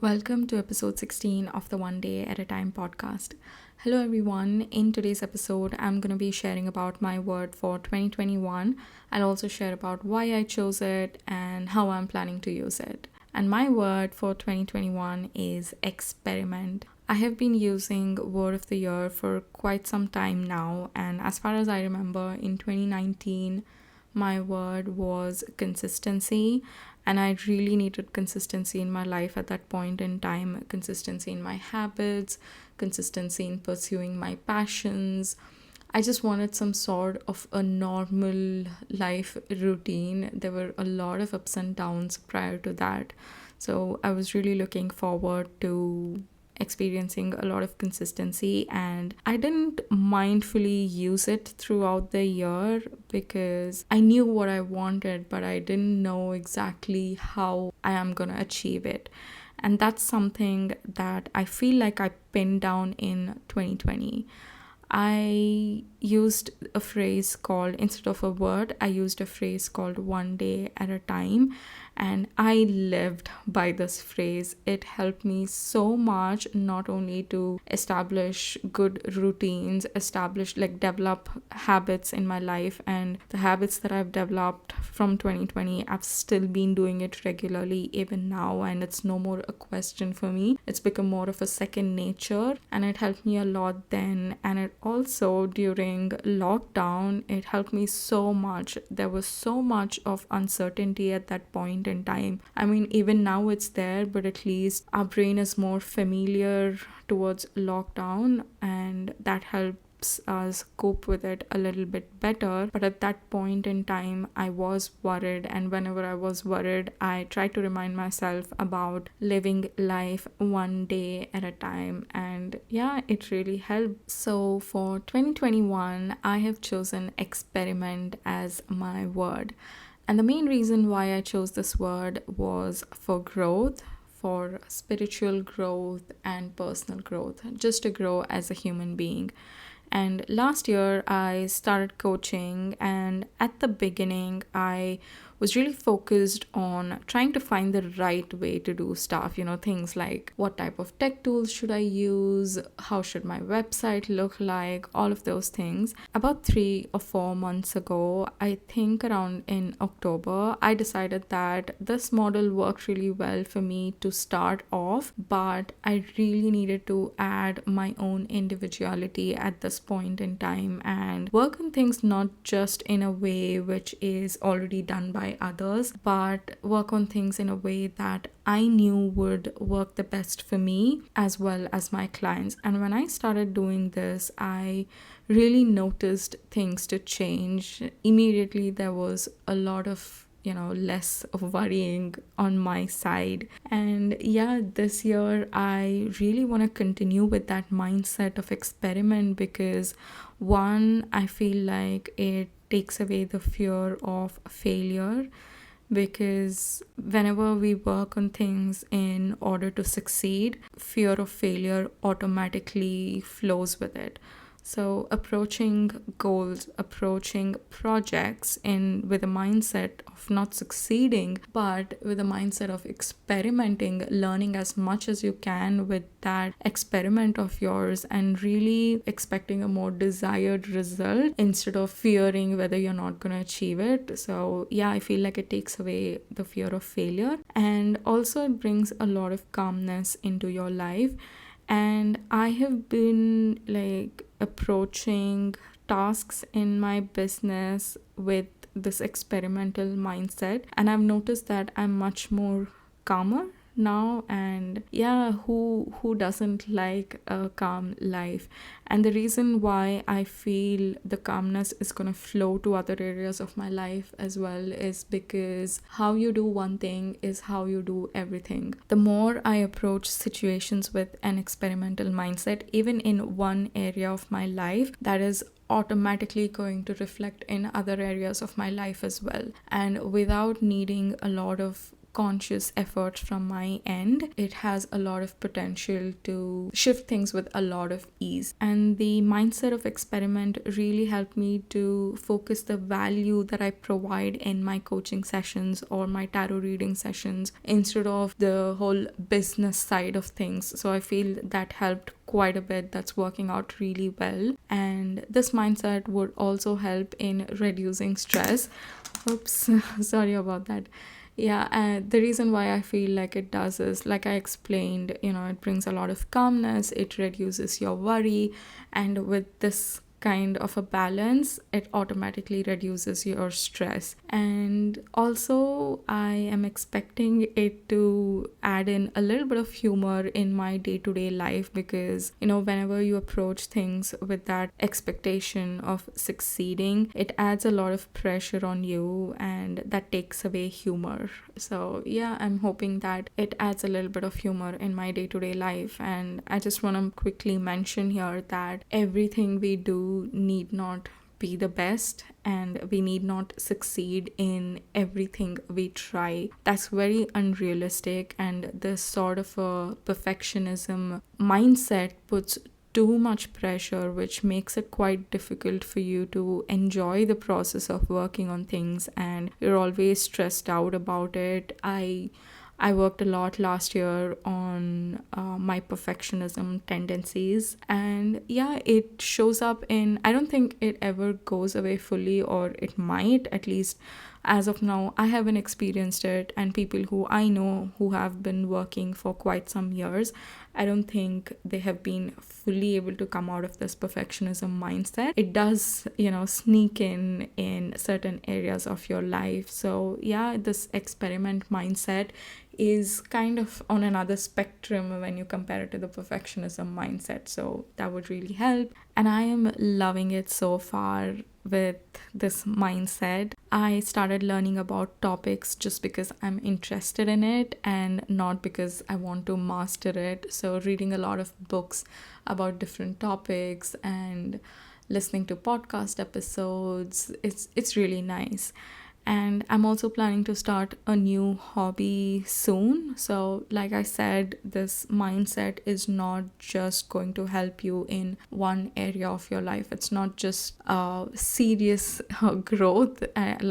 Welcome to episode 16 of the One Day at a Time podcast. Hello, everyone. In today's episode, I'm going to be sharing about my word for 2021. I'll also share about why I chose it and how I'm planning to use it. And my word for 2021 is experiment. I have been using word of the year for quite some time now, and as far as I remember, in 2019, my word was consistency, and I really needed consistency in my life at that point in time. Consistency in my habits, consistency in pursuing my passions. I just wanted some sort of a normal life routine. There were a lot of ups and downs prior to that, so I was really looking forward to experiencing a lot of consistency, and I didn't mindfully use it throughout the year because I knew what I wanted, but I didn't know exactly how I am going to achieve it. And that's something that I feel like I pinned down in 2020. I used a phrase called, instead of a word, I used a phrase called one day at a time. And I lived by this phrase. It helped me so much, not only to establish good routines, develop habits in my life. And the habits that I've developed from 2020, I've still been doing it regularly even now. And it's no more a question for me. It's become more of a second nature. And it helped me a lot then. And it also, during lockdown, it helped me so much. There was so much of uncertainty at that point in time. I mean, even now it's there, but at least our brain is more familiar towards lockdown, and that helps us cope with it a little bit better. But at that point in time, I was worried, and whenever I was worried, I tried to remind myself about living life one day at a time, and yeah, it really helped. So for 2021, I have chosen experiment as my word. And the main reason why I chose this word was for growth, for spiritual growth and personal growth, just to grow as a human being. And last year, I started coaching, and at the beginning, I was really focused on trying to find the right way to do stuff. Things like what type of tech tools should I use, how should my website look like, all of those things. About 3 or 4 months ago, I think around in October, I decided that this model worked really well for me to start off, but I really needed to add my own individuality at this point in time and work on things not just in a way which is already done by others, but work on things in a way that I knew would work the best for me as well as my clients. And when I started doing this, I really noticed things to change. Immediately, there was a lot of less of worrying on my side. And yeah, this year I really want to continue with that mindset of experiment because one, I feel like it takes away the fear of failure, because whenever we work on things in order to succeed, fear of failure automatically flows with it. So approaching goals, approaching projects with a mindset of not succeeding, but with a mindset of experimenting, learning as much as you can with that experiment of yours, and really expecting a more desired result instead of fearing whether you're not going to achieve it. So yeah, I feel like it takes away the fear of failure, and also it brings a lot of calmness into your life. And I have been approaching tasks in my business with this experimental mindset, and I've noticed that I'm much more calmer now. And yeah, who doesn't like a calm life? And the reason why I feel the calmness is going to flow to other areas of my life as well is because how you do one thing is how you do everything. The more I approach situations with an experimental mindset, even in one area of my life, that is automatically going to reflect in other areas of my life as well. And without needing a lot of conscious effort from my end, it has a lot of potential to shift things with a lot of ease. And the mindset of experiment really helped me to focus the value that I provide in my coaching sessions or my tarot reading sessions instead of the whole business side of things. So I feel that helped quite a bit. That's working out really well. And this mindset would also help in reducing stress. Oops, sorry about that. Yeah, and the reason why I feel like it does is, like I explained, it brings a lot of calmness, it reduces your worry, and with this kind of a balance, it automatically reduces your stress. And also, I am expecting it to add in a little bit of humor in my day-to-day life, because whenever you approach things with that expectation of succeeding, it adds a lot of pressure on you, and that takes away humor. So yeah, I'm hoping that it adds a little bit of humor in my day-to-day life. And I just want to quickly mention here that everything we do need not be the best, and we need not succeed in everything we try. That's very unrealistic, and this sort of a perfectionism mindset puts too much pressure, which makes it quite difficult for you to enjoy the process of working on things, and you're always stressed out about it. I worked a lot last year on my perfectionism tendencies, and yeah, it shows up in, I don't think it ever goes away fully, or it might, at least as of now. I haven't experienced it, and people who I know who have been working for quite some years, I don't think they have been fully able to come out of this perfectionism mindset. It does, sneak in certain areas of your life. So yeah, this experiment mindset is kind of on another spectrum when you compare it to the perfectionism mindset. So that would really help. And I am loving it so far with this mindset. I started learning about topics just because I'm interested in it and not because I want to master it. So reading a lot of books about different topics and listening to podcast episodes, it's really nice. And I'm also planning to start a new hobby soon. So like I said, this mindset is not just going to help you in one area of your life. It's not just serious growth,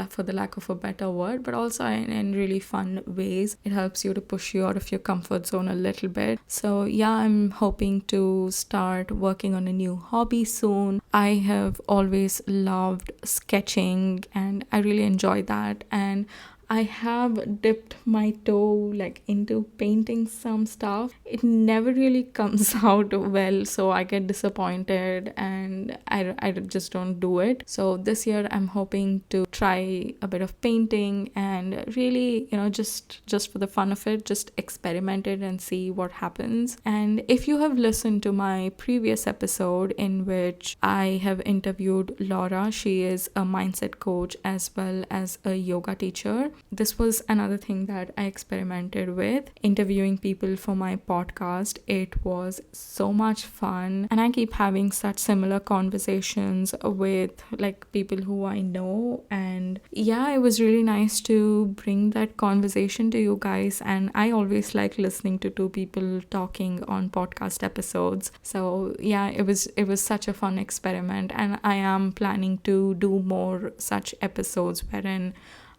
for the lack of a better word, but also in really fun ways. It helps you to push you out of your comfort zone a little bit. So yeah, I'm hoping to start working on a new hobby soon. I have always loved sketching, and I really enjoy that, and I have dipped my toe into painting some stuff. It never really comes out well, so I get disappointed and I just don't do it. So this year I'm hoping to try a bit of painting and really, just for the fun of it, just experiment it and see what happens. And if you have listened to my previous episode in which I have interviewed Laura, she is a mindset coach as well as a yoga teacher. This was another thing that I experimented with, interviewing people for my podcast. It was so much fun, and I keep having such similar conversations with people who I know. And yeah, it was really nice to bring that conversation to you guys, and I always like listening to two people talking on podcast episodes. So yeah, it was such a fun experiment, and I am planning to do more such episodes wherein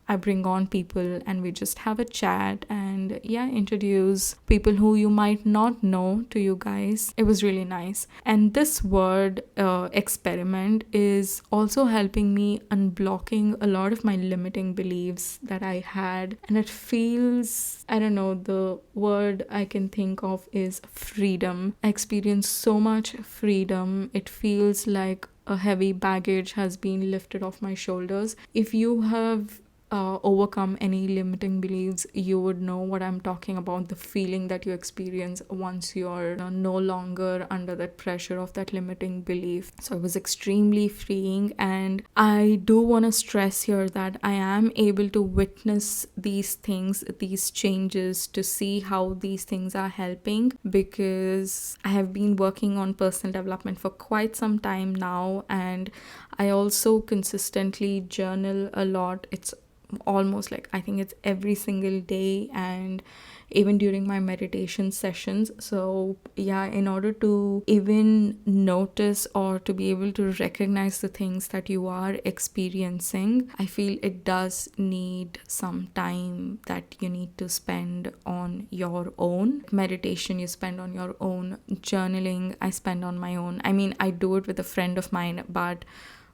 I bring on people and we just have a chat and introduce people who you might not know to you guys. It was really nice. And this word experiment is also helping me unblocking a lot of my limiting beliefs that I had. And it feels, I don't know, the word I can think of is freedom. I experienced so much freedom. It feels like a heavy baggage has been lifted off my shoulders. If you have overcome any limiting beliefs, you would know what I'm talking about, the feeling that you experience once you're no longer under that pressure of that limiting belief. So it was extremely freeing, and I do want to stress here that I am able to witness these things, these changes, to see how these things are helping, because I have been working on personal development for quite some time now, and I also consistently journal a lot. It's almost like I think it's every single day and even during my meditation sessions. So yeah, in order to even notice or to be able to recognize the things that you are experiencing, I feel it does need some time that you need to spend on your own. Meditation you spend on your own, journaling I spend on my own. I mean, I do it with a friend of mine, but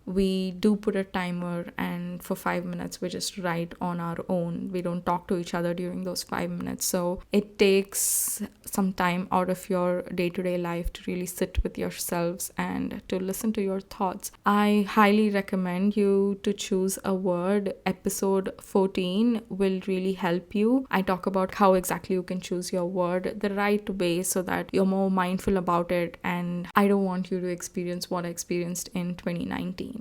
we do put a timer, and for 5 minutes we just write on our own. We don't talk to each other during those 5 minutes. So it takes some time out of your day-to-day life to really sit with yourselves and to listen to your thoughts. I highly recommend you to choose a word. Episode 14 will really help you. I talk about how exactly you can choose your word the right way so that you're more mindful about it, and I don't want you to experience what I experienced in 2019.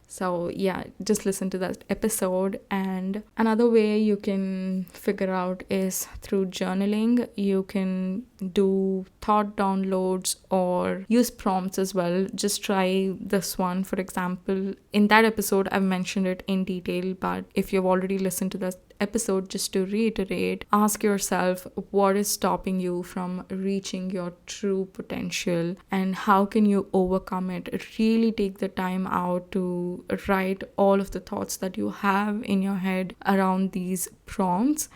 So yeah, just listen to that episode. And another way you can figure out is through journaling. You can do thought downloads or use prompts as well. Just try this one. For example, in that episode I've mentioned it in detail, but if you've already listened to that episode, just to reiterate, ask yourself what is stopping you from reaching your true potential and how can you overcome it. Really take the time out to write all of the thoughts that you have in your head around these prompts.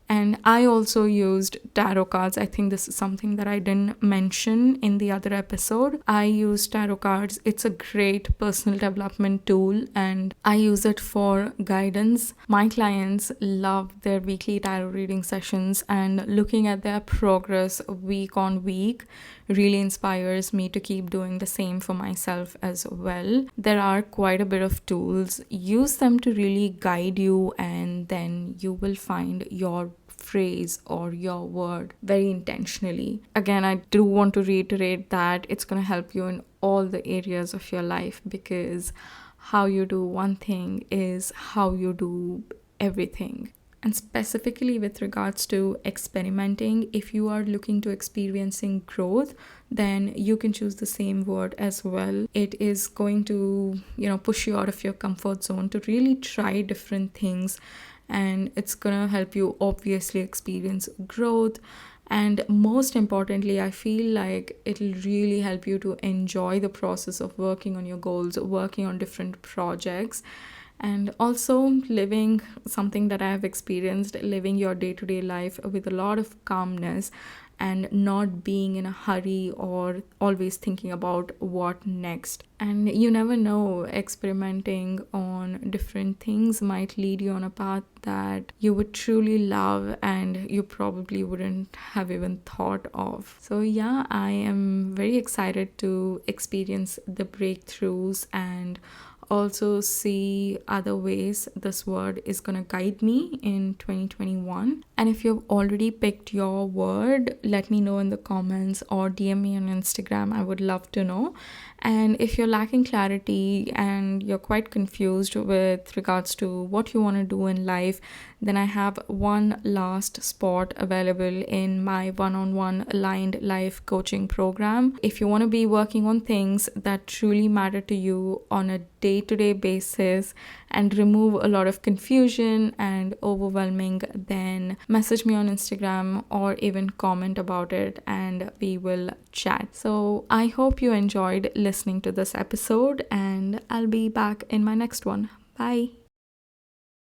And I also used tarot cards. I think this is something that I didn't mention in the other episode. I use tarot cards. It's a great personal development tool and I use it for guidance. My clients love their weekly tarot reading sessions, and looking at their progress week on week really inspires me to keep doing the same for myself as well. There are quite a bit of tools. Use them to really guide you, and then you will find your phrase or your word very intentionally. Again, I do want to reiterate that it's going to help you in all the areas of your life, because how you do one thing is how you do everything. And specifically with regards to experimenting, if you are looking to experiencing growth, then you can choose the same word as well. It is going to, push you out of your comfort zone to really try different things, and it's gonna help you obviously experience growth. And most importantly, I feel like it'll really help you to enjoy the process of working on your goals, working on different projects, and also living something that I have experienced, living your day-to-day life with a lot of calmness and not being in a hurry or always thinking about what next. And you never know, experimenting on different things might lead you on a path that you would truly love and you probably wouldn't have even thought of. So yeah, I am very excited to experience the breakthroughs and also see other ways this word is going to guide me in 2021. And if you've already picked your word, let me know in the comments or DM me on Instagram. I would love to know. And if you're lacking clarity and you're quite confused with regards to what you want to do in life, then I have one last spot available in my one-on-one aligned life coaching program. If you want to be working on things that truly matter to you on a day-to-day basis and remove a lot of confusion and overwhelming, then message me on Instagram or even comment about it and we will chat. So I hope you enjoyed listening to this episode, and I'll be back in my next one. Bye.